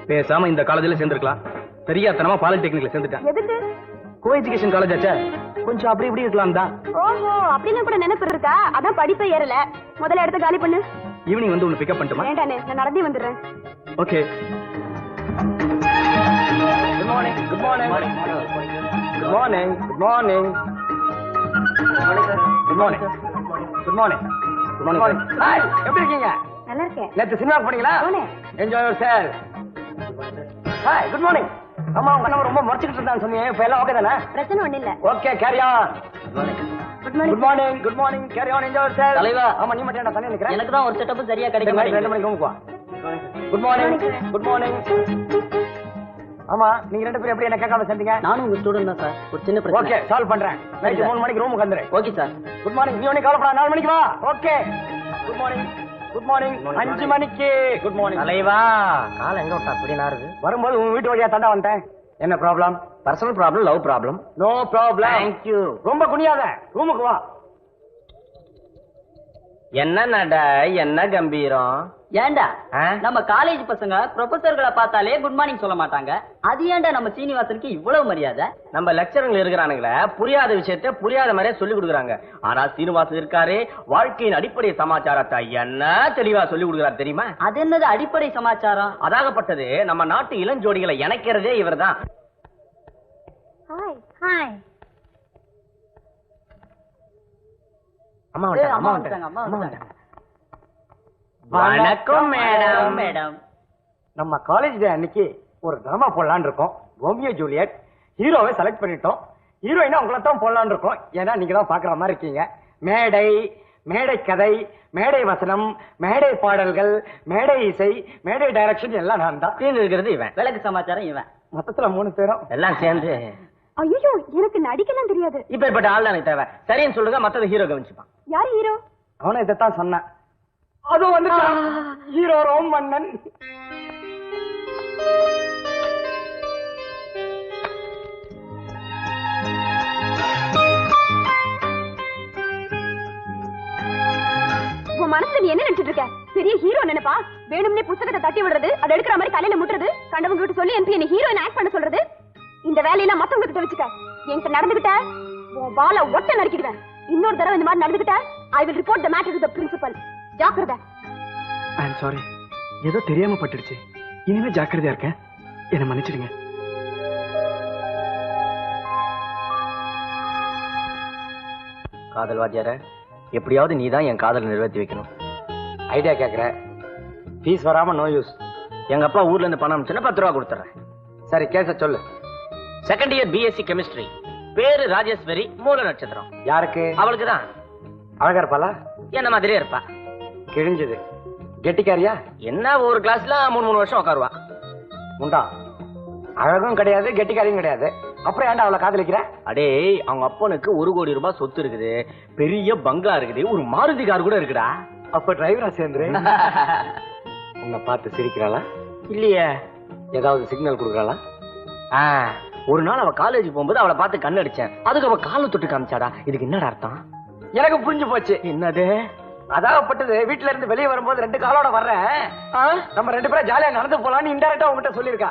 பேசாம இந்த காலேஜ்ல சேர்ந்திருக்கலாம். தெரியாதனமா பாலிடெக்னிக்ல சேர்ந்துட்டேன். எதுக்கு? கோ எஜுகேஷன் காலேஜ் ஆச்சா, கொஞ்சம் அப்படி இப்படி இருக்கலாம் தான். ஓஹோ, அப்படின்னு கூட நினைப்பு இருக்கா? அதான் படிப்பே ஏறல. முதல்ல இடத்த காலி பண்ணு. ஈவினிங் வந்து உன்னை பிக்கப் பண்ணட்டுமா? வேண்டானே, நான் நடந்தே வந்துடுறேன். Okay. Good morning. Good morning. Good morning. Good morning. Good morning. Good morning. Good morning. Hi, எப்படி இருக்கீங்க? நல்லா இருக்கேன். நேத்து சினிமாக்கு போனீங்களா? Enjoy your self. Hi, good morning. அம்மா உங்க அண்ணன் ரொம்ப முறைச்சிட்டு இருந்தான்னு சொன்னீங்க, இப்ப எல்லாம் ஓகே தானே? பிரச்சனை ஒண்ணு இல்ல. Okay, carry on. Good morning. Good morning. Good morning. Carry on, enjoy your self. தலைவா. ஆமா, நீ மட்டும் என்ன தனியா நிக்கிறேன்? எனக்கு தான் ஒரு செட்டப் சரியா கிடைக்க மாட்டேங்குது. 2 மணிக்கு ரூமுக்கு வா. Good morning. Good morning. ஆமா, நீங்க 2 பேரும் எப்படி என்ன கேட்காம செஞ்சீங்க? நானும் உங்க ஸ்டூடண்ட் தான் சார். ஒரு சின்ன பிரச்சனை. ஓகே, சால்வ் பண்றேன். நைட் 3 மணிக்கு ரூமுக்கு வந்துரு. Okay sir. Good morning. நீ ஒண்ணு கவலைப்படாத, 4 மணிக்கு வா. Okay. Good morning. Good morning. 5 மணிக்கு. Good morning. தலைவா, கால எங்க விட்டா அப்படி நாருது? வரும்போது உங்க வீட்டு வழியா தாண்டா வந்தேன். என்ன problem? Personal problem, love problem. No problem. Thank you. ரொம்ப குனியாத, ரூமுக்கு வா. என்ன நட, என்ன கம்பீரம். ஏண்டா நம்ம காலேஜ் பசங்க ப்ரொஃபசர்களை பார்த்தாலே குட் மார்னிங் சொல்ல மாட்டாங்க. அது ஏண்டா நம்ம சீனிவாசனுக்கு இவ்வளவு மரியாதை? நம்ம லெக்சருங்க இருக்கிறானுங்களே, புரியாத விஷயத்த புரியாத மாதிரியே சொல்லி கொடுக்குறாங்க. ஆனா சீனிவாசன் இருக்காரு, வாழ்க்கையின் அடிப்படை சமாச்சாரத்தை என்ன தெளிவா சொல்லி கொடுக்குறாரு தெரியுமா? அது என்னது அடிப்படை சமாச்சாரம்? அதாகப்பட்டது நம்ம நாட்டு இளஞ்சோடிகளை இணைக்கிறதே இவர்தான். ஹாய். ஹாய். அம்மா அம்மா வந்துட்டாங்க. வந்துட்டாங்க, அம்மா வந்துட்டாங்க. வணக்கம் மேடம். மேடம், நம்ம காலேஜ் டே அன்னைக்கு ஒரு டிராமா போடலான்னு இருக்கோம். Romeo Juliet. ஹீரோவை செலக்ட் பண்ணிட்டோம். ஹீரோயினா உங்களை தான் போடலான்னு இருக்கோம். ஏன்னா நீங்க தான் பாக்குற மாதிரி இருக்கீங்க. மேடை, மேடை கதை, மேடை வசனம், மேடை பாடல்கள், மேடை இசை, மேடை டைரக்ஷன் எல்லாம் நான் தான். தீர்ந்து இருக்கிறது இவன், விளக்கு சமாச்சாரம் இவன். மொத்தத்துல 3 பேரும் எல்லாம் சேர்ந்து. ஐயோ, எனக்கு நடிக்கலாம் தெரியாது. இப்ப இப்ப ஆள் தான் எனக்கு தேவை. சரின்னு சொல்லுங்க, மத்தது ஹீரோ கவனிச்சுப்பான். யாரு ஹீரோ? அவனை இதைத்தான் சொன்னேன். அது வந்து ஹீரோ ரோம் மன்னன். உன் மனசுல நீ என்ன நினைச்சிட்டு இருக்க? பெரிய ஹீரோ நினைப்பா? வேணும்னே புத்தகத்தை தட்டி விடுறது, அதை எடுக்கிற மாதிரி தலையில முட்டுறது, கண்டவங்க கிட்ட சொல்லி என்ன ஹீரோயின் ஆக்ட் பண்ண சொல்றது, இந்த வேலையெல்லாம் மத்தவங்க கிட்ட வச்சுக்க. என்கிட்ட நடந்துகிட்ட உன் வாளை ஒட்ட நறுக்கிடுவேன். இன்னொரு தடவை இந்த மாதிரி நடந்துகிட்ட I will report the matter to the principal. ஜாக்கிரதை. I'm sorry. ஏதோ தெரியாம பட்டுடுச்சு. இனிமே ஜாக்கிரதையா இருக்கேன். என்ன மன்னிச்சிடுங்க. காதல் வாத்தியார, எப்படியாவது நீ தான் என் காதலை நிறைவேற்றி வைக்கணும். ஐடியா கேக்குற. ஃபீஸ் வராம நோ யூஸ். எங்க அப்பா ஊர்ல இருந்து பணம் அனுப்பிச்சுன்னா 10 ரூபா கொடுத்துறேன். சரி, கேஸ சொல்லு. Second year BSc chemistry. பேரு ராஜேஸ்வரி, மூல நட்சத்திரம். யாருக்கு? அவளுக்கு தான். அழகா இருப்பாளா? என்ன மாதிரியே இருப்பா. கிழிஞ்சது. கெட்டிக்காரியா? என்ன ஒரு கிளாஸ்ல 3 வருஷம் உட்காருவா. உண்டா? அழகும் கிடையாது, கெட்டிக்காரியும் கிடையாது. அப்புறம் ஏன்டா அவளை காதலிக்கிற? அடே, அவங்க அப்பனுக்கு 1 கோடி ரூபாய் சொத்து இருக்குது, பெரிய பங்களா இருக்குது, ஒரு மாருதி கார் கூட இருக்குடா. அப்ப டிரைவரா சேர்ந்து உன்னை பார்த்து சிரிக்கிறாளா? இல்லையே. ஏதாவது சிக்னல் கொடுக்கறாளா? ஒரு நாள் அவ காலேஜ் போகும்போது அவளை பார்த்து கண்ணடிச்சேன். அதுக்கு அவ காலை தொட்டு காமிச்சாடா. இதுக்கு என்னடா அர்த்தம்? எனக்கு புரிஞ்சு போச்சு. என்னது? அதாகப்பட்டது, வீட்டுல இருந்து வெளியே வரும்போது 2 காலோட வர்றேன், நம்ம 2 பேரும் ஜாலியா நடந்து போலான்னு இன்டைரக்டா உங்ககிட்ட சொல்லிருக்கா.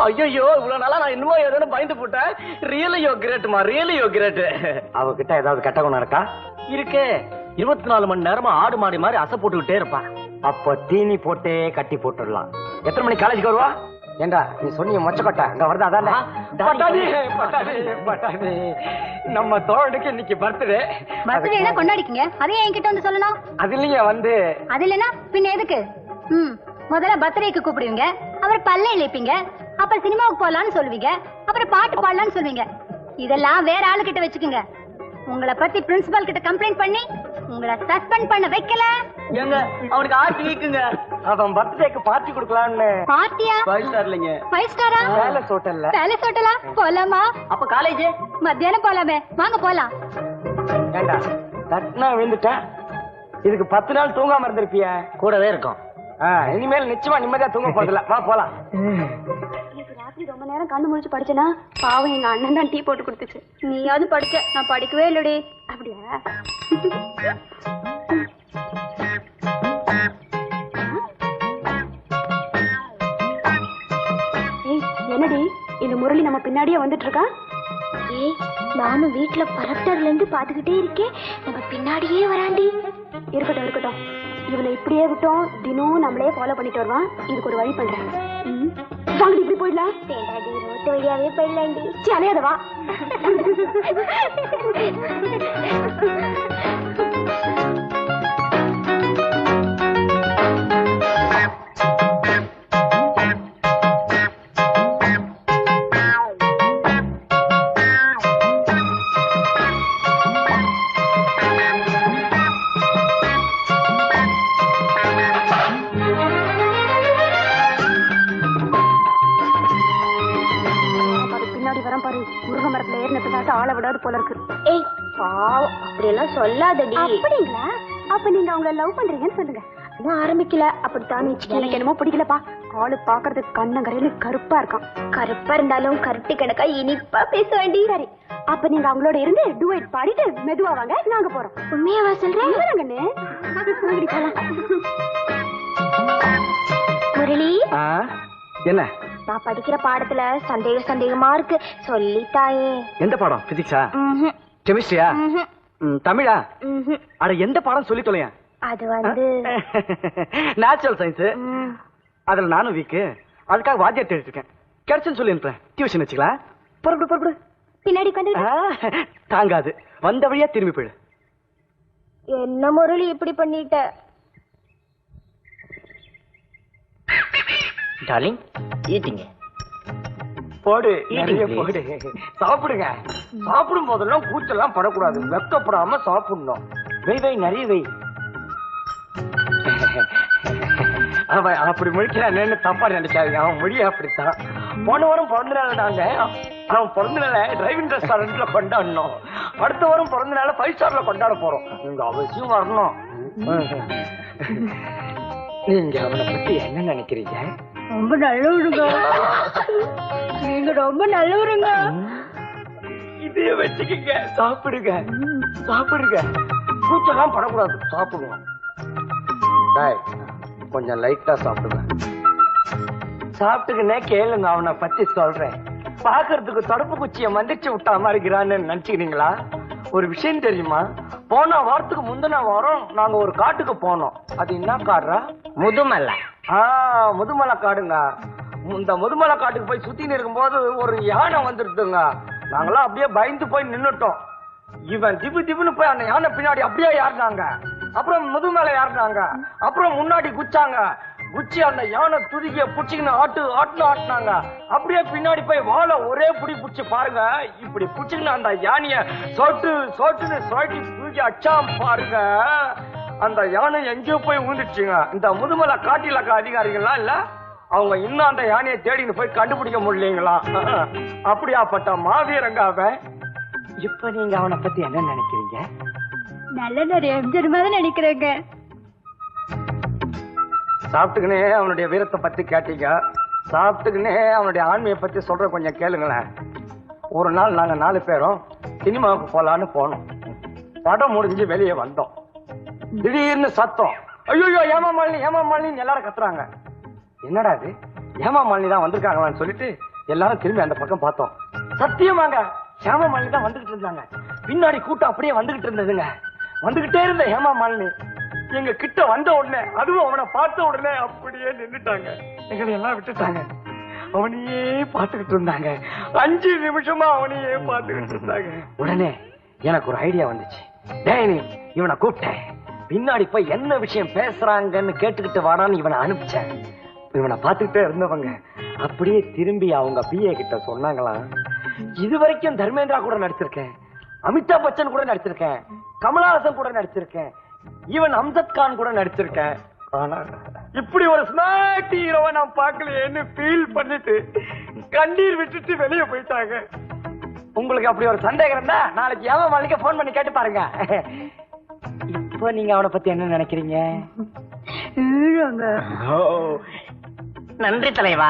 ஐயோ, இவ்வளவு நாளா நான் இன்னும் ஏதோ பயந்து போட்டேன். ரியலி யோ கிரேட்மா, ரியலி யோ கிரேட். அவகிட்ட ஏதாவது கெட்ட குணம் இருக்கா? இருக்கு. 24 மணி நேரமா ஆடு மாடி மாதிரி அசை போட்டுக்கிட்டே இருப்பா. அப்ப தீனி போட்டே கட்டி போட்டுடலாம். எத்தனை மணிக்கு காலேஜுக்கு வருவா? ஏண்டா நீ சொன்னீங்க மொச்சக்கொட்டை அங்க வருது, அதானே? நம்ம தோழனுக்கு இன்னைக்கு பர்த்டே. பர்த்டே எல்லாம் கொண்டாடிக்கீங்க, அதையே என்கிட்ட வந்து சொல்லணும். அது இல்லைங்க வந்து. அது இல்லைன்னா பின்ன எதுக்கு? முதல்ல பர்த்டேக்கு கூப்பிடுவீங்க, அப்புறம் பல்ல இழைப்பீங்க, அப்புறம் சினிமாவுக்கு போலான்னு சொல்லுவீங்க, அப்புறம் பாட்டு பாடலான்னு சொல்லுவீங்க. இதெல்லாம் வேற ஆளு கிட்ட வச்சுக்குங்க. உங்களை பத்தி பிரின்சிபால் கிட்ட கம்ப்ளைண்ட் பண்ணி உங்களை சஸ்பெண்ட் பண்ண வைக்கல. எங்க அவனுக்கு ஆர்த்தி வீக்குங்க. அவன் பர்த்டேக்கு பார்ட்டி கொடுக்கலான்னு. பார்ட்டியா? 5 ஸ்டார் இல்லைங்க, 5 ஸ்டாரா? பேலஸ் ஹோட்டல்ல. பேலஸ் ஹோட்டலா? போலாமா? அப்ப காலேஜ் மத்தியானம் போலாமே, வாங்க போலாம். ஏண்டா தட்னா விழுந்துட்டா? இதுக்கு 10 நாள் தூங்காம இருந்திருப்பிய. கூடவே இருக்கும். இனிமேல் நிச்சயமா நிம்மதியா தூங்க போறதில்ல. வா போலாம். ராத்திரி ரொம்ப நேரம் கண்ணு முழிச்சு படிச்சனா, பாவம் எங்க அண்ணன் தான் டீ போட்டு கொடுத்துச்சு. நீயாவது படிச்ச, நான் படிக்கவே இல்லடி. அப்படியா? முரளி நம்ம பின்னாடியே வந்துட்டு இருக்கான். ஏய், நானும் வீட்டுல பரப்டர்ல இருந்து பாத்துக்கிட்டே இருக்கேன். நம்ம பின்னாடியே வராண்டி. இருக்கட்டும் இருக்கட்டும், இவனை இப்படியே விட்டோம் தினம் நம்மளே ஃபாலோ பண்ணிட்டு வருவான். இதுக்கு ஒரு வழி பண்றேன். வாங்கடி இப்படி போயிடலாம். வேண்டாடி, ரோட்டு வழியாவே போயிடலாண்டி. அலையாதவா. ஆள விடாது போல இருக்கு. ஏய் பாவம், அப்படியெல்லாம் சொல்லாதடி. அப்படிங்களா? அப்ப நீங்க அவங்கள லவ் பண்றீங்கன்னு சொல்லுங்க. இன்னும் ஆரம்பிக்கல. அப்படித்தான் வச்சுக்கேன். எனக்கு என்னமோ பிடிக்கலப்பா. ஆளு பாக்குறதுக்கு கண்ணங்கரையில கருப்பா இருக்கான். கருப்பா இருந்தாலும் கருட்டு கணக்கா இனிப்பா பேச வேண்டி. சரி, அப்ப நீங்க அவங்களோட இருந்து டுவேட் பாடிட்டு மெதுவா வாங்க, நாங்க போறோம். உண்மையாவா சொல்றேன்? முரளி, என்ன நான் படிக்கிற பாடத்துல சந்தேகமா இருக்கு, சொல்லித்தாயே. எந்த பாடம்? பிசிக்ஸா? கெமிஸ்ட்ரியா? தமிழா? அட எந்த பாடம் சொல்லி தொலையா? அது வந்து நேச்சுரல் சயின்ஸ். அதுல நானும் வீக்கு. அதுக்காக வாத்தியார் தேடிட்டு இருக்கேன். கிடைச்சுன்னு சொல்லி அனுப்புறேன். டியூஷன் வச்சுக்கலாம். புறப்படு. பின்னாடி உட்காந்து தாங்காது. வந்த வழியா திரும்பி போயிடு. என்ன முரளி இப்படி பண்ணிட்ட? டார்லிங், ஈட்டிங்க. போடு, நிறைய போடு. சாப்பிடுங்க. சாப்பிடும் போதெல்லாம் கூச்செல்லாம் படக்கூடாது. வெக்கப்படாம சாப்பிடணும். வை நிறைய வை. அவன் அப்படி முடிக்கிறான்னு தப்பா நினைச்சாருங்க. அவன் மொழி அப்படித்தான். போன வாரம் பிறந்த நாள் நாங்க அவன் பிறந்த நாள டிரைவிங் ரெஸ்டாரண்ட்ல கொண்டாடணும். அடுத்த வாரம் பிறந்த நாள 5 ஸ்டார்ல கொண்டாட போறோம். நீங்க அவசியம் வரணும். நீங்க அவனை பத்தி என்ன நினைக்கிறீங்க? ரொம்ப நல்லவருங்க. நீங்க ரொம்ப நல்லவருங்க. இதைய வச்சுக்கங்க. சாப்பிடுங்க. கூச்செல்லாம் படக்கூடாது. சாப்பிடுவோம். கொஞ்சம் லைட்டா சாப்பிடுங்க. சாப்பிட்டுக்குன்னே கேளுங்க. அவனை பத்தி சொல்றேன். பாக்குறதுக்கு தடுப்பு குச்சியை மந்திரிச்சு விட்டா மாதிரி இருக்கிறான்னு நினைச்சுக்கிறீங்களா? ஒரு விஷயம் தெரியுமா? போன வாரத்துக்கு முந்தின வாரம் நாங்க ஒரு காட்டுக்கு போனோம். அது என்ன காடுறா? முதுமலை. முதுமலை காடுங்க. இந்த முதுமலை காட்டுக்கு போய் சுத்தி இருக்கும் போது ஒரு யானை வந்துருதுங்க. நாங்களாம் அப்படியே பயந்து போய் நின்னுட்டோம். இவன் திபுன்னு போய் அந்த யானை பின்னாடி அப்படியே ஏறினாங்க. அப்புறம் முதுமலை ஏறினாங்க. அப்புறம் முன்னாடி குச்சாங்க. குச்சி அந்த யானை துதிக்கிய புடிச்சிக்கின்னு ஆட்டுனாங்க. அப்படியே பின்னாடி போய் வாழை ஒரே புடி புடிச்சு பாருங்க. இப்படி புடிச்சுக்கின்னு அந்த யானைய சொட்டுன்னு தூக்கி அச்சாம் பாருங்க. அந்த யானை எங்கேயோ போய் ஊந்துச்சுங்க. இந்த முதுமலை காட்டில அதிகாரிகள்லாம் இல்ல, அவங்க இன்னும் அந்த யானையை தேடின்னு போய் கண்டுபிடிக்க முடியலீங்களா? அப்படியாப்பட்ட மாவீரங்க அவன். இப்ப நீங்க அவனை பத்தி என்ன நினைக்கிறீங்க? நல்ல நிறைய நினைக்கிறேங்க. சாப்பிட்டுக்குனே அவனுடைய வீரத்தை பத்தி கேட்டீங்க. சாப்பிட்டுக்குனே அவனுடைய ஆண்மையை பத்தி சொல்ற கொஞ்சம் கேளுங்களேன். ஒரு நாள் நாங்க 4 பேரும் சினிமாவுக்கு போலான்னு போனோம். படம் முடிஞ்சு வெளியே வந்தோம். திடீர்னு சத்தம். ஐயோ ஏமா மாலினி எல்லாரும் கத்துறாங்க. என்னடா இது, ஏமா மாலினி தான் வந்திருக்காங்களான்னு சொல்லிட்டு எல்லாரும் திரும்பி அந்த பக்கம் பார்த்தோம். சத்தியமாங்க ஹேமா மாலினி தான் வந்துகிட்டு இருந்தாங்க. பின்னாடி கூட்டம் அப்படியே வந்துகிட்டு இருந்ததுங்க. வந்துகிட்டே இருந்த ஹேமா மாலினி எங்க கிட்ட வந்த உடனே, அதுவும் அவனை பார்த்த உடனே அப்படியே நின்னுட்டாங்க. எங்களை எல்லாம் விட்டுட்டாங்க. அவனையே பார்த்துக்கிட்டு இருந்தாங்க. 5 நிமிஷமா அவனையே பார்த்துக்கிட்டு இருந்தாங்க. உடனே எனக்கு ஒரு ஐடியா வந்துச்சு. இவனை கூப்பிட்டேன். பின்னாடி போய் என்ன விஷயம் பேசுறாங்கன்னு கேட்டுக்கிட்டு வாடான்னு இவனை அனுப்பிச்சேன். இவனை பார்த்துக்கிட்டே இருந்தவங்க அப்படியே திரும்பி அவங்க பிஏ கிட்ட சொன்னாங்களாம், இது வரைக்கும் தர்மேந்திரா கூட நடிச்சிருக்கேன், அமிதாப் பச்சன் கூட நடிச்சிருக்கேன், கமலஹாசன் கூட நடிச்சிருக்கேன், ஈவன் அம்ஜத் கான் கூட நடிச்சிருக்கேன். ஆனா இப்படி ஒரு ஸ்மார்ட் ஹீரோவை நான் பார்க்கலையேன்னு ஃபீல் பண்ணிட்டு கண்ணீர் விட்டுட்டு வெளியே போயிட்டாங்க. உங்களுக்கு அப்படி ஒரு சந்தேகம் இருந்தா நாளைக்கு ஏமா மாலிக்க போன் பண்ணி கேட்டு பாருங்க. இப்போ நீங்க அவனை பத்தி என்ன நினைக்கிறீங்க? நன்றி தலைவா.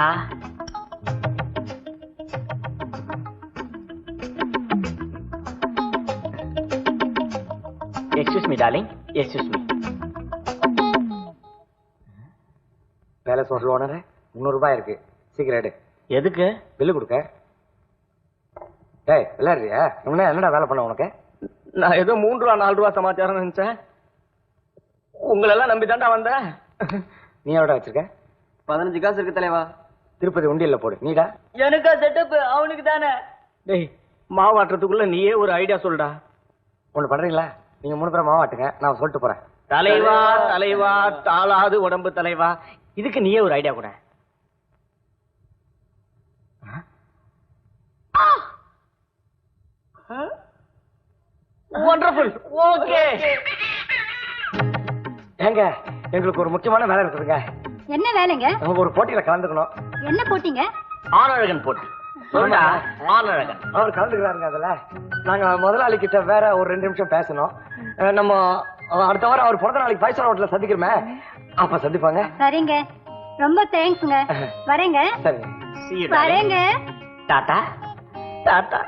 Excuse me darling, excuse me. Palace hotel owner 300 ரூபாய் இருக்கு, சீக்கிரம் எடு. எதுக்கு? பில்லு கொடுக்க. டேய் விளையாடுறியா? என்னடா வேலை பண்ண உனக்கு? நான் ஏதோ 3 ரூபா 4 ரூபா சமாச்சாரம் நினைச்சேன். உங்களெல்லாம் நம்பி தாண்டா வந்தேன். நீ எவ்வளோ வச்சிருக்க? 15 காசு இருக்கு தலைவா. திருப்பதி உண்டியல்ல போடு. நீடா? எனக்கா செட்டப் அவனுக்கு தானே. டேய் மாவாட்டுறதுக்குள்ள நீயே ஒரு ஐடியா சொல்டா. ஒண்ணு பண்றீங்களா? நீங்க 3 பேரும் மாவாட்டுங்க, நான் சொல்லிட்டு போறேன். தலைவா தலைவா தாளாது உடம்பு தலைவா, இதுக்கு நீயே ஒரு ஐடியா கூட. வண்டர்ஃபுல். ஓகே. ஏங்க எங்களுக்கு ஒரு முக்கியமான வேலை இருக்குதுங்க. என்ன வேலைங்க? நம்ம ஒரு போட்டியில கலந்துக்கணும். என்ன போட்டீங்க? ஆனழகன் போட்டு சொல்டா. ஆனழகன் அவர் கலந்துக்கிறாருங்க. அதுல நாங்க முதலாளி கிட்ட வேற ஒரு 2 நிமிஷம் பேசணும். நம்ம அடுத்த வாரம் அவர் பிறந்த நாளைக்கு பைசா ஹோட்டல்ல சந்திக்கிறோமே, அப்ப சந்திப்பாங்க. சரிங்க, ரொம்ப தேங்க்ஸ்ங்க. வரேங்க. சரி வரேங்க. டாடா டாடா.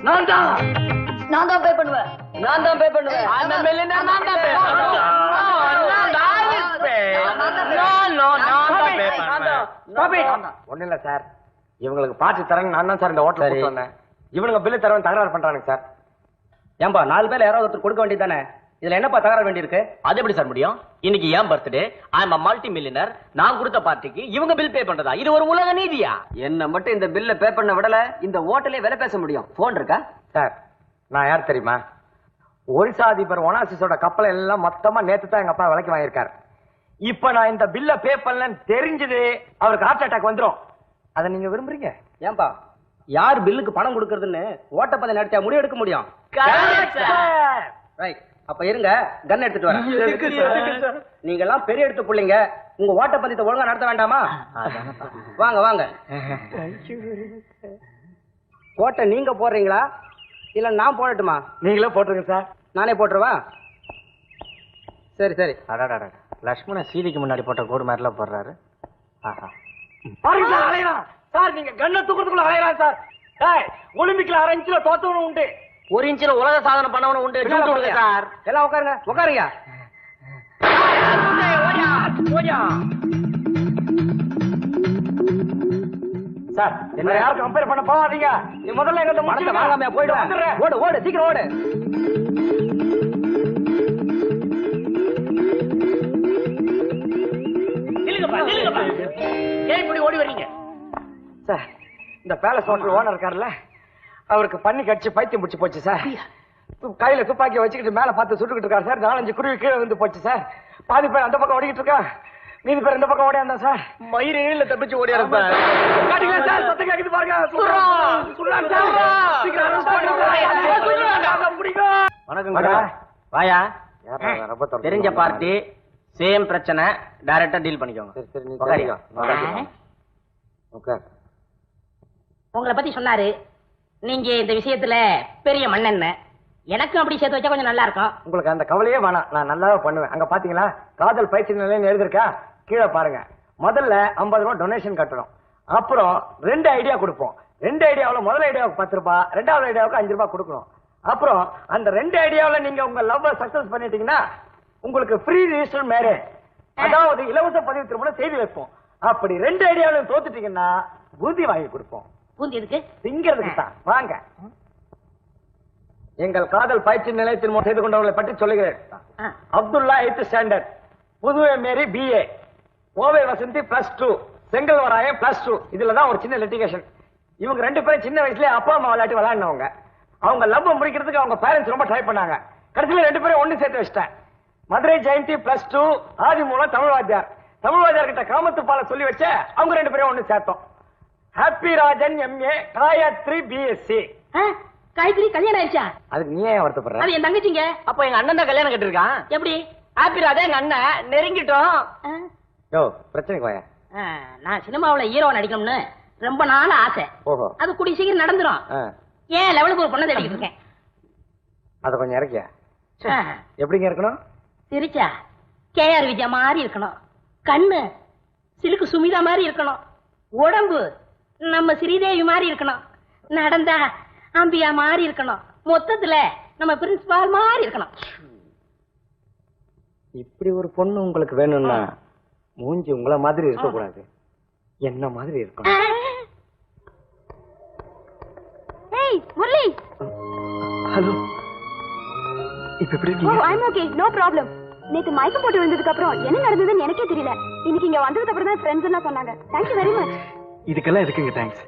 நான் தான் பே பண்ணுவேன். நான் தான் பே பண்ணுவேன். ஒண்ணு இல்ல சார், இவங்களுக்கு பார்த்து தரேன் நான் தான் சார் இந்த ஹோட்டல் கூட்டு வந்தேன். இவனுங்க பில்லு தரவன் தகராறு பண்றானுங்க சார். ஏன்பா 4 பேர்ல யாராவது ஒருத்தர் கொடுக்க வேண்டியதானே? இதுல என்னப்பா தகராறு வேண்டி இருக்கு? அது எப்படி சார் முடியும்? இன்னைக்கு ஏன் பர்த்டே, ஐ அம் மல்டி மில்லியனர். நான் கொடுத்த பார்ட்டிக்கு இவங்க பில் பே பண்றதா? இது ஒரு உலக நீதியா? என்ன மட்டும் இந்த பில்ல பே பண்ண விடல இந்த ஹோட்டலே விலை பேச முடியும். போன் இருக்கா சார்? நான் யார் தெரியுமா? ஒரிசா அதிபர் ஒனாசிஸோட கப்பலை எல்லாம் மொத்தமா நேத்து தான் எங்க அப்பா விலைக்கு வாங்கியிருக்காரு. இப்ப நான் இந்த பில்ல பே பண்ணலன்னு தெரிஞ்சது அவருக்கு ஹார்ட் அட்டாக் வந்துரும். அதை நீங்க விரும்புறீங்க? ஏன்பா யார் பில்லுக்கு பணம் கொடுக்கறதுன்னு ஓட்டப்பதை நடத்தியா முடிவு எடுக்க முடியும்? ரைட். அப்ப இருங்க, கன் எடுத்துட்டு வரேன். நீங்க எல்லாம் பெரிய எடுத்து பிள்ளைங்க, உங்க ஓட்டப்பந்தயத்தை ஒழுங்கா நடத்த வேண்டாமா? வாங்க வாங்க. கோட்டை நீங்க போடுறீங்களா இல்ல நான் போடட்டுமா? நீங்களே போட்டுருங்க சார். நானே போட்டுருவா? சரி சரி. அடாடா, லட்சுமண சீதைக்கு முன்னாடி போட்ட கோடு மாதிரிலாம் போடுறாரு. பாருங்க சார், அலையலாம் சார். நீங்க கண்ணை தூக்குறதுக்குள்ள அலையலாம் சார். ஒலிம்பிக்ல 1/2 இன்ச்ல தோத்தவனும் உண்டு, 1 இன்ச்சில் உலக சாதனை பண்ணவனும் உண்டு. சார் எல்லாம் உட்காருங்க உட்காருங்க. சார் என்ன யாரும் கம்பேர் பண்ண போகாதீங்க. நீ முதல்ல எங்க பணத்தை வாங்காம போயிடுவேன். ஓடு ஓடு சீக்கிரம் ஓடு. ஓடி வர்றீங்க சார்? இந்த பேலஸ் ஹோட்டல் ஓனர் இருக்காருல்ல, அவருக்கு பண்ணி கடிச்சு பைத்தியம் பிடிச்சு போச்சு சார். கையில துப்பாக்கி வச்சுக்கிட்டு மேல பார்த்து சுட்டுக்கிட்டு இருக்காரு சார். 4-5 குருவி கீழே வந்து போச்சு சார். பாதி பேர் அந்த பக்கம் ஓடிக்கிட்டு இருக்கா, மீதி பேர் இந்த பக்கம் ஓடியாந்தா சார். மயிரில் தப்பிச்சு ஓடியாரு சார். சார் சத்தம் கேக்குது பாருங்க. வணக்கம். வாயா. தெரிஞ்ச பார்ட்டி, சேம் பிரச்சனை, டைரக்டா டீல் பண்ணிக்கோங்க. சரி சரி, நீ உங்களை பத்தி சொன்னாரு. நீங்க இந்த விஷயத்துல பெரிய மண்ணெண்ண. எனக்கும் அப்படி சேர்த்து வச்சா கொஞ்சம் நல்லா இருக்கும். உங்களுக்கு அந்த கவலையே வேணாம், நான் நல்லாவே பண்ணுவேன். அங்க பாத்தீங்களா காதல் பயிற்சி நிலையம் எழுதிருக்கா, கீழே பாருங்க. முதல்ல 50 ரூபாய் டொனேஷன் கட்டணும். அப்புறம் 2 ஐடியா கொடுப்போம். 2 ஐடியாவில் முதல் ஐடியாவுக்கு 10 ரூபாய், 2வது ஐடியாவுக்கு 5 ரூபாய் கொடுக்கணும். அப்புறம் அந்த 2 ஐடியாவில் நீங்க உங்க லவ் சக்சஸ் பண்ணிட்டீங்கன்னா உங்களுக்கு ஃப்ரீ ரிஜிஸ்டர் மேரேஜ், அதாவது இலவச பதிவு திருமணம் செய்து வைப்போம். அப்படி 2 ஐடியாவிலும் தோத்துட்டீங்கன்னா பூந்தி வாங்கி கொடுப்போம். பூந்தி எதுக்கு? திங்கிறதுக்கு தான். வாங்க. எங்கள் காதல் பயிற்சி நிலையத்தில் செய்து கொண்டவர்களை பற்றி சொல்லுகிறேன். அப்துல்லா 8th ஸ்டாண்டர்ட், புதுவை மேரி BA, கோவை வசந்தி +2, செங்கல்வராயன் +2. இதுலதான் ஒரு சின்ன லிட்டிகேஷன். இவங்க 2 பேரும் சின்ன வயசுல அப்பா அம்மா விளையாட்டு விளையாடினவங்க. அவங்க லவ் முடிக்கிறதுக்கு அவங்க பேரண்ட்ஸ் ரொம்ப ட்ரை பண்ணாங்க. கடைசியில 2 பேரும் ஒண்ணு சேர்த்து வச்சிட்டேன். மதுரை ஜெயந்தி +2, ஆதிமூலம் தமிழ் வாத்தியார். தமிழ் வாத்தியார் கிட்ட காமத்து பால சொல்லி வச்ச அவங்க 2 பேரும் ஒண்ணு சேர்த்தோம். Happy Rajan MA, Gayathri BSc. Gayathri கல்யாணம் ஆயிடுச்சா? அதுக்கு நீ ஏன் வருத்தப்படுற? அது என் தங்கச்சிங்க. அப்ப எங்க அண்ணன் தான் கல்யாணம் கட்டிருக்கான். எப்படி? ஹாப்பிராதே எங்க அண்ணன் நெருங்கிட்டோம். யோ பிரச்சனைக்கு வாயா. நான் சினிமாவுல ஹீரோ நடிக்கணும்னு ரொம்ப நாள் ஆசை. ஓஹோ. அது கூடிய சீக்கிரம் நடந்துரும். ஏன் லெவலுக்கு ஒரு பொண்ணை தேடிக்கிட்டு இருக்கேன். அத கொஞ்சம் இறக்கியா. ஆ. எப்படிங்க இருக்கணும்? சிரிச்சா KR விஜயா மாதிரி இருக்கணும். கண்ணு சிலுக்கு சுமிதா மாதிரி இருக்கணும். உடம்பு நம்ம ஸ்ரீதேவி மாதிரி இருக்கணும். நடந்தா அம்பியா மாதிரி இருக்கணும். மொத்தத்துல நம்ம பிரின்சிபால் மாதிரி இருக்கணும். இப்படி ஒரு பொண்ணு உங்களுக்கு வேணும்னா மூஞ்சி உங்கள மாதிரி இருக்க கூடாது, என்ன மாதிரி இருக்கணும். இப்ப எப்படி ஓ இருக்கீங்க? I'm okay, no problem. நேத்து மயக்கம் போட்டு விழுந்ததுக்கு அப்புறம் என்ன நடந்ததுன்னு எனக்கே தெரியல. இன்னைக்கு இங்க வந்ததுக்கு அப்புறம் தான் ஃப்ரெண்ட்ஸ் எல்லாம் சொன்னாங்க. Thank you very much. இதுக்கெல்லாம் எதுக்குங்க தேங்க்ஸ்?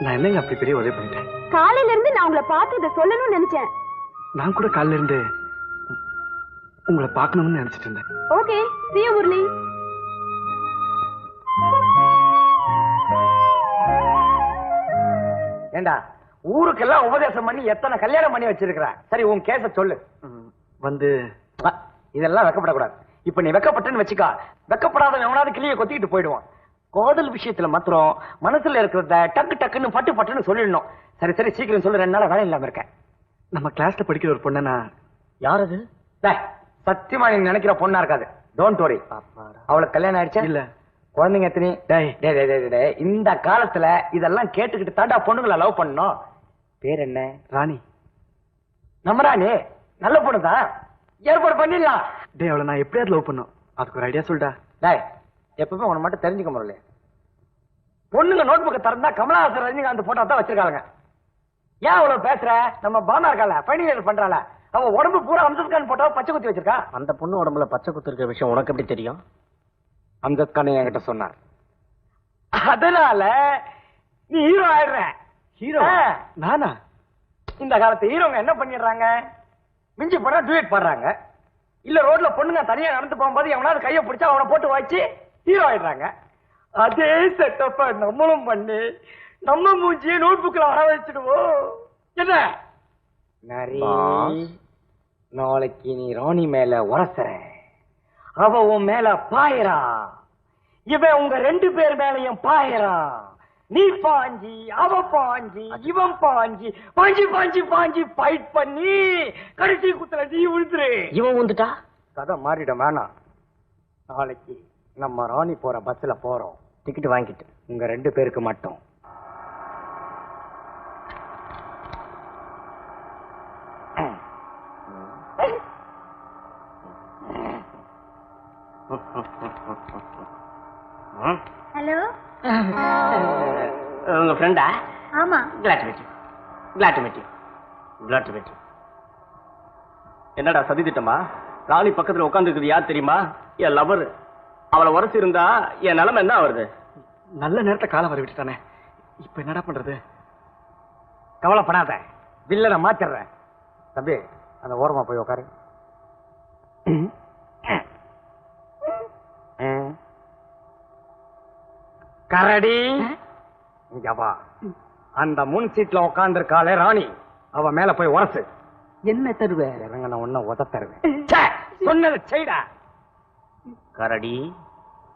நான் என்னங்க அப்படி பெரிய உதவி பண்ணிட்டேன்? காலையில இருந்து நான் உங்களை பார்த்து இதை சொல்லணும்னு நினைச்சேன். நான் கூட காலையில இருந்து உங்களை பார்க்கணும்னு நினைச்சிட்டு இருந்தேன். Okay, see you Murali. ஏண்டா ஊருக்கெல்லாம் உபதேசம் பண்ணி எத்தனை கல்யாணம் பண்ணி வச்சிருக்கிற? சரி உன் கேஸ சொல்லு. வந்து இதெல்லாம் வெக்கப்படக்கூடாது. இப்ப நீ வெக்கப்பட்டன்னு வச்சுக்கா, வெக்கப்படாத எவனாவது கிளிய கொத்திக்கிட்டு போயிடுவான். காதல் விஷயத்துல மாத்திரம் மனசுல இருக்கிறத டக்கு டக்குன்னு பட்டு பட்டுன்னு சொல்லிடணும். சரி சரி சீக்கிரம் சொல்லு, 2 நாளா வேலை இல்லாம இருக்கேன். நம்ம கிளாஸ்ல படிக்கிற ஒரு பொண்ணை நான் யார் அது? சத்தியமா நீங்க நினைக்கிற பொண்ணா இருக்காது. Don't worry. அவளுக்கு கல்யாணம் ஆயிடுச்சா? இல்ல. குழந்தைங்க எத்தனை? டேய் டேய் டேய் டேய் டேய், இந்த காலத்துல இதெல்லாம் கேட்டுக்கிட்டு தாண்டா பொண்ணுங்களை லவ் பண்ணணும். பேர் என்ன? ராணி. நம்ம ராணி நல்ல பொண்ணு தான், ஏற்பாடு பண்ணிடலாம். டேய் அவளை நான் எப்படியாவது லவ் பண்ணும், அதுக்கு ஒரு ஐடியா சொல்டா. டேய் எப்பவுமே உன்னை மட்டும் தெரிஞ்சுக்க முடியல. பொண்ணுங்க நோட் புக்கை திறந்தா கமலஹாசன் ரஜினிகாந்த் போட்டோ தான் வச்சிருக்காங்க. ஏன் அவ்வளவு பேசுற? நம்ம பாமா இருக்கால, ஃபைனல் இயர் பண்றாள, அவ உடம்பு பூரா அம்ஜத் கான் போட்டோ பச்சை குத்தி வச்சிருக்கா. அந்த பொண்ணு உடம்புல பச்சை குத்து இருக்கிற விஷயம் உனக்கு எப்படி தெரியும்? அம்ஜத் கான் என்கிட்ட சொன்னார். அதனால நீ ஹீரோ ஆயிடுற. ஹீரோ நானா? இந்த காலத்து ஹீரோங்க என்ன பண்ணிடுறாங்க? மிஞ்சி போனா டூயட் பாடுறாங்க, இல்ல ரோட்ல பொண்ணுங்க தனியா நடந்து போகும்போது எவனாவது கையை பிடிச்சா அவனை போட்டு வச்சு ஹீரோ ஆயிடுறாங்க. அதே செட்டப்ப நம்மளும் பண்ணி நம்ம மூஞ்சியை நோட் புக்ல வர வச்சிடுவோம். என்ன நாளைக்கு நீ ராணி மேல உரசுற, அவ உன் மேல பாயறா, இவன் உங்க 2 பேர் மேலையும் பாயறா. நீ பாஞ்சி அவ பாஞ்சி இவன் பாஞ்சி பாஞ்சி பாஞ்சி பாஞ்சி ஃபைட் பண்ணி கடைசி குத்துல நீ விழுந்துரு. இவன் வந்துட்டா கதை மாறிட வேணாம். நாளைக்கு நம்ம ராணி போற பஸ்ல போறோம். டிக்கெட் வாங்கிட்டு உங்க 2 பேருக்கு மட்டும். ஹலோ. உங்க ஃப்ரெண்டா? ஆமா. glad to meet you. glad to meet you. glad to meet you. என்னடா சதி திட்டமா? ராணி பக்கத்துல உட்கார்ந்து இருக்குது யார் தெரியுமா? என் லவர். அவளை உரசி இருந்தா என் நிலைமை என்ன வருது? நல்ல நேரத்தை காலம் வர விட்டுட்டானே, இப்ப என்னடா பண்றது? கவலைப்படாத, வில்லனை மாத்திடுறேன். தம்பி அந்த ஓரமா போய் உட்காரு. கரடி இங்க வா. அந்த முன் சீட்ல உட்கார்ந்து இருக்காளே ராணி, அவ மேல போய் உரசு. என்ன தருவ? இறங்க நான் ஒன்ன உத தருவேன். சொன்னது செய்டா. கரடி,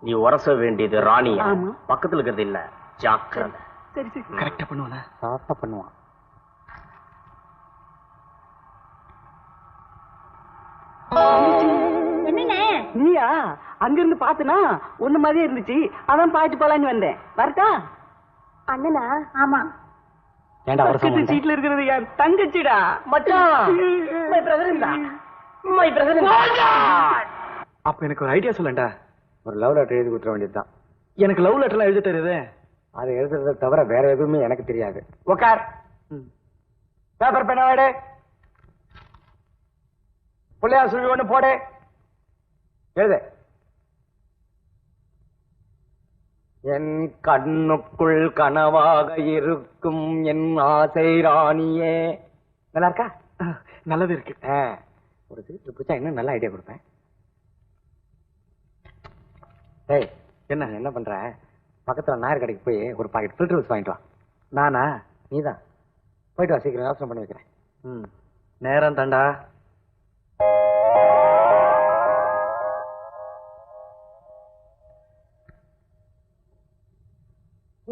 நீ உரச வேண்டியது ராணியா, பக்கத்துல இருக்கிறது இல்ல. ஜாக்கிரதை. சரி சரி கரெக்டா பண்ணுவானா? சாப்பிட்ட பண்ணுவான். என்னண்ணே? நீயா? அங்க இருந்து பாத்துனா ஒண்ணு மாதிரியே இருந்துச்சு, அதான் பாத்து போலான்னு வந்தேன். வரட்டா? அண்ணனா? ஆமா. ஏண்டா உரச பக்கத்து சீட்ல இருக்கிறது யார்? தங்கச்சிடா. மச்சான், மை பிரதர் தான். My brother. அப்ப எனக்கு ஒரு ஐடியா சொல்லண்டா. ஒரு லவ் லெட்டர் எழுதி கொடுத்துட வேண்டியதுதான். எனக்கு லவ் லெட்டர்லாம் எழுத தெரியுது. அதை எழுதுறதை தவிர வேற எதுவுமே எனக்கு தெரியாது. உட்கார். பேப்பர் பேனா எடு. புள்ளையா சொல்லி ஒண்ணு போடு. எழுது. என் கண்ணுக்குள் கனவாக இருக்கும் என் ஆசை ராணியே. நல்லா இருக்கா? நல்லது இருக்கு. ஒரு திருப்பி பிடிச்சா இன்னும் நல்ல ஐடியா கொடுப்பேன். ஏய் என்ன பண்ற? பக்கத்துல நாயர் கடைக்கு போய் ஒரு பாக்கெட் ஃபில்டர் ரோஸ் வாங்கிட்டு வா. நானா? நீதான். போயிட்டு வா, சீக்கிரம் யோசனை பண்ணி வைக்கிறேன். நேரம் தாண்டா.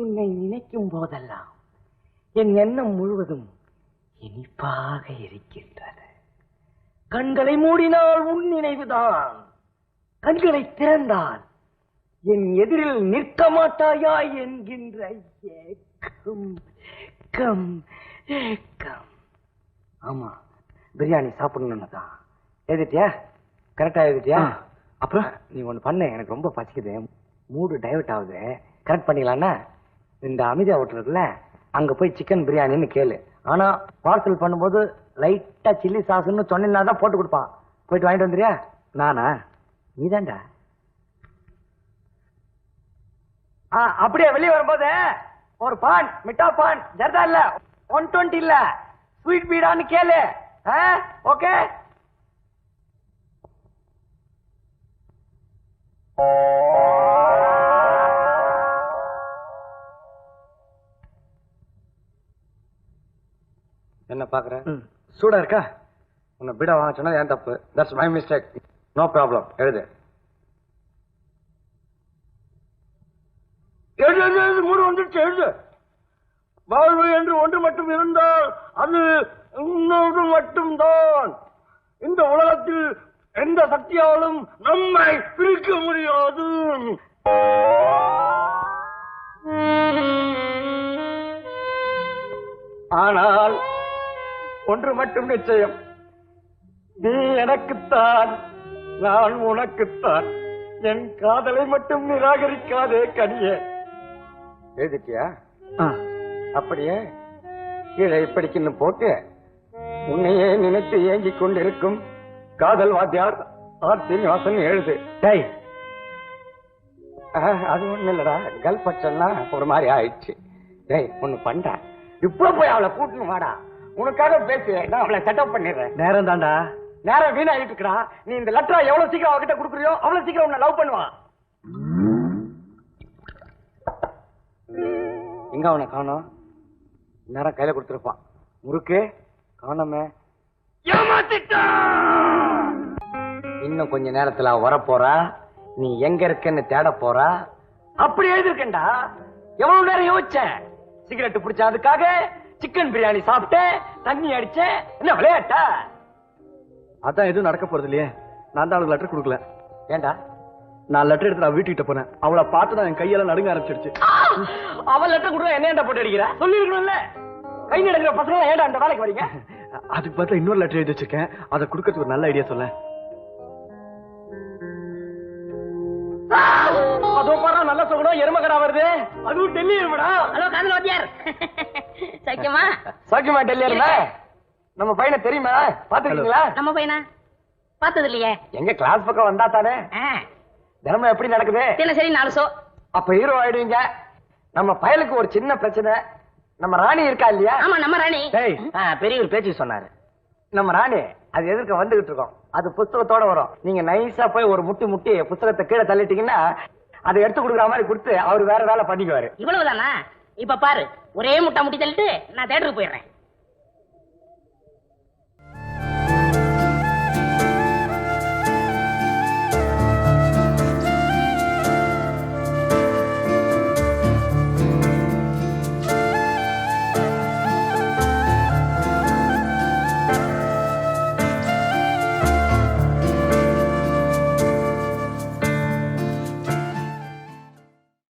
உன்னை நினைக்கும் போதெல்லாம் என் எண்ணம் முழுவதும் இனிப்பாக இருக்கின்றது. கண்களை மூடினால் உன் நினைவுதான், கண்களை திறந்தால் என் எதிரில் நிற்க மாட்டாயா என்கின்ற ஏக்கம் ஏக்கம் ஏக்கம். ஆமா, பிரியாணி சாப்பிடணும்னு தான். எழுதிட்டியா? கரெக்டா எழுதிட்டியா? அப்புறம் நீ ஒண்ணு பண்ணு, எனக்கு ரொம்ப பசிக்குது, மூடு டைவர்ட் ஆகுது. கரெக்ட் பண்ணிக்கலாம்னா இந்த அமிதா ஹோட்டல் இருக்குல்ல, அங்க போய் சிக்கன் பிரியாணின்னு கேளு. ஆனா பார்சல் பண்ணும்போது லைட்டா சில்லி சாஸ்ன்னு சொன்னா தான் போட்டு கொடுப்பான். போயிட்டு வாங்கிட்டு வந்துறியா? நானா? நீதான்டா. அப்படியே வெளியே வரும்போது ஒரு பான், மிட்டா பான், ஜர்தா இல்ல 120 இல்ல ஸ்வீட் பீடான்னு கேளு. ஓகே? என்ன பாக்குற? சூடா இருக்கா? உன்னை பீடா வாங்க சொன்னா ஏன் தப்பு? That's my mistake. No problem. எழுது. மூடு வந்துருச்சு. எழுது. வாழ்வு என்று ஒன்று மட்டும் இருந்தால் அது இன்னொன்று மட்டும்தான். இந்த உலகத்தில் எந்த சக்தியாலும் நம்மை பிரிக்க முடியாது. ஆனால் ஒன்று மட்டும் நிச்சயம், நீ எனக்குத்தான், நான் உனக்குத்தான். என் காதலை மட்டும் நிராகரிக்காதே கனியே. எழுதிட்டியா? அப்படியே கீழே இப்படிக்குன்னு போட்டு உன்னையே நினைத்து ஏங்கிக் கொண்டிருக்கும் காதல் வாத்தியார் ஆர் சீனிவாசன் எழுது. டேய், அது ஒண்ணு இல்லடா, கல் பச்சன்னா ஒரு மாதிரி ஆயிடுச்சு. டேய், ஒண்ணு பண்ற, இப்ப போய் அவளை கூட்டணும் வாடா. உனக்காக பேசு, நான் அவளை செட்டப் பண்ணிடுறேன். நேரம் தாண்டா. நேரம் வீணாகிட்டு இருக்கா. நீ இந்த லெட்டரை எவ்வளவு சீக்கிரம் அவகிட்ட கொடுக்குறியோ அவ்வளவு சீக்கிரம் உன்னை லவ் பண்ணுவான். எங்க அவனை காணோம்? நேரம் கையில கொடுத்துருப்பான். முறுக்கு காணோமே. இன்னும் கொஞ்ச நேரத்துல அவ வரப்போறா. நீ எங்க இருக்கன்னு தேட போறா. அப்படி எழுதிருக்கேன்டா. எவ்வளவு நேரம் யோசிச்சேன். சிகரெட் பிடிச்ச அதுக்காக சிக்கன் பிரியாணி சாப்பிட்டேன், தண்ணி அடிச்சேன். என்ன விளையாட்டா? அதான் எதுவும் நடக்க போறது இல்லையே. நான் தான் அவளுக்கு லெட்டர் கொடுக்கல. ஏண்டா? நான் லெட்டர் எடுத்து நான் வீட்டுக்கிட்ட போனேன். அவளை பார்த்து தான் என் கையெல்லாம் நடுங்க ஆரம்பிச்சிருச்சு. அவள் லெட்டர் கொடுக்க என்ன போட்டு அடிக்கிற? சொல்லிருக்கணும்ல. கை நடக்கிற பசங்க ஏன்டா அந்த வேலைக்கு வரீங்க? அதுக்கு பார்த்தா இன்னொரு லெட்டர் எழுதி வச்சிருக்கேன். அதை கொடுக்கறதுக்கு ஒரு நல்ல ஐடியா சொல்ல. அதோ பாரா, நல்ல சொல்லணும். எருமகடா வருது. அதுவும் டெல்லி எருமடா. ஹலோ காதல் வாத்தியார். சக்கியமா? சௌக்கியமா? டெல்லி எரும நம்ம பையனை தெரியுமா? பாத்துருக்கீங்களா? நம்ம பையனா? பார்த்தது இல்லையே. எங்க கிளாஸ் பக்கம் வந்தா தானே. தினமும் எப்படி நடக்குது? சரி 4 ஷோ. அப்ப ஹீரோ ஆயிடுவீங்க. நம்ம பயலுக்கு ஒரு சின்ன பிரச்சனை. நம்ம ராணி இருக்கா இல்லையா? ஆமா, நம்ம ராணி. பெரிய ஒரு பேச்சு சொன்னாரு. நம்ம ராணி அது எதிர்க்க வந்துகிட்டு இருக்கோம். அது புத்தகத்தோட வரும். நீங்க நைஸா போய் ஒரு முட்டி முட்டி புத்தகத்தை கீழே தள்ளிட்டீங்கன்னா அதை எடுத்து கொடுக்குற மாதிரி கொடுத்து அவர் வேற வேலை பண்ணிக்குவாரு. இவ்வளவுதானா? இப்ப பாரு, ஒரே முட்டை முட்டி தள்ளிட்டு நான் தேட்டருக்கு போயிடுறேன்.